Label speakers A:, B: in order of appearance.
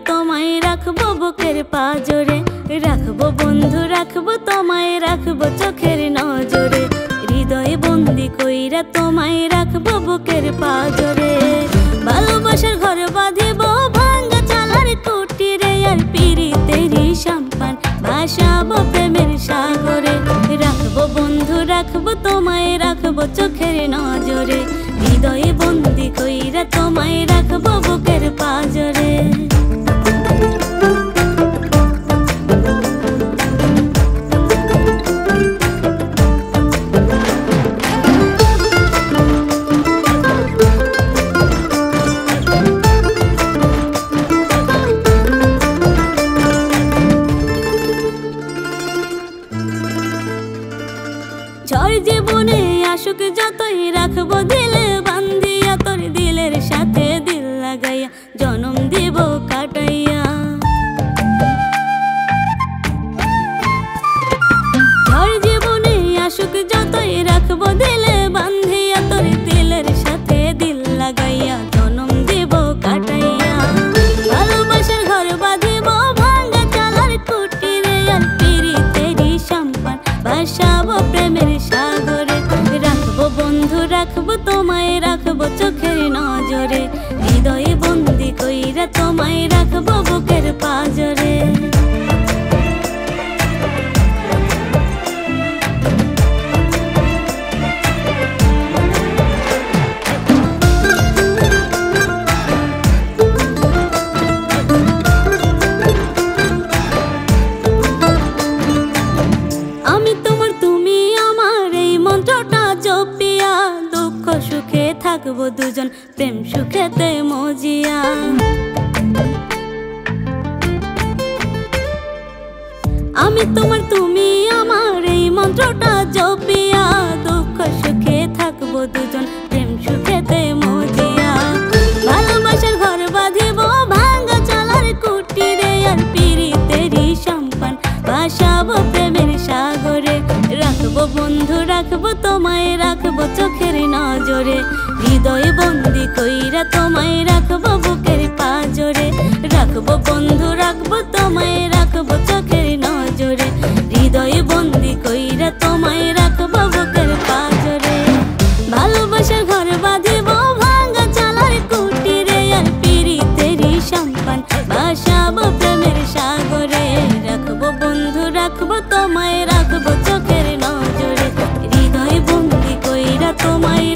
A: তোমায় রাখবো বুকের পাজরে, রাখবো বন্ধু রাখবো তোমায় রাখবো চোখের নজরে, হৃদয়ে বন্দি কইরা তোমায় রাখবো বুকের পাজরে। ভালোবাসার ঘর বাঁধিব ভাঙ্গা চালার কুটিরে, আর পিরিতেরি সাম্পান ভাসাবো প্রেমের সাগরে, রাখবো বন্ধু রাখবো তোমায় রাখবো চোখের নজরে, হৃদয়ে বন্দি কইরা তোমায় রাখবো বুকের পাজরে। ঝড় জীবনে আসুক যতই রাখবো দিলে বান্ধিয়া, তোর দিলের সাথে দিল লাগাইয়া জনম দিব কাটাইয়া। ঝড় জীবনে আসুক যতই রাখবো দিলে বান্ধিয়া, তোর দিলের সাথে দিল লাগাইয়া জনম দিব কাটাইয়া। ভালোবাসার ঘর বাঁধিব ভাঙ্গা চালার কুটিরে, আর পিরিতেরি সাম্পান ভাসাবো প্রেমের সাগরে, রাখবো বন্ধু রাখবো তোমায় রাখবো চোখের নজরে, হৃদয়ে বন্দি কইরা তোমায় রাখবো বুকের পাজরে। আমি তোমার তুমি আমার এই মন্ত্রটা জপিয়া, দুঃখ সুখে থাকবো দুজন প্রেম সুখেতে মজিয়া। আমি তোমার তুমি আমার এই মন্ত্রটা জপিয়া, দুঃখ সুখে থাকবো দুজন প্রেম সুখেতে মজিয়া। ভালোবাসার ঘর বাঁধিব ভাঙ্গা চালার কুটিরে, আর পিরিতেরি সাম্পান ভাসাবো প্রেমের সাগরে, রাখবো বন্ধু রাখবো তোমায় রাখবো চোখের নজরে, হৃদয়ে বন্দি কইরা তোমায় রাখবো বুকের পাজরে, রাখবো বন্ধু রাখবো তোমায় রাখবো চোখের নজরে, হৃদয়ে বন্দি কইরা তোমায় রাখবো বুকের পাজরে। ভালোবাসার ঘর বাঁধিব ভাঙ্গা চালার কুটিরে, আর পিরিতেরি সাম্পান ভাসাবো প্রেমের সাগরে, রাখবো বন্ধু রাখবো তোমায় রাখবো চোখের নজরে, হৃদয়ে বন্দি কইরা তোমায়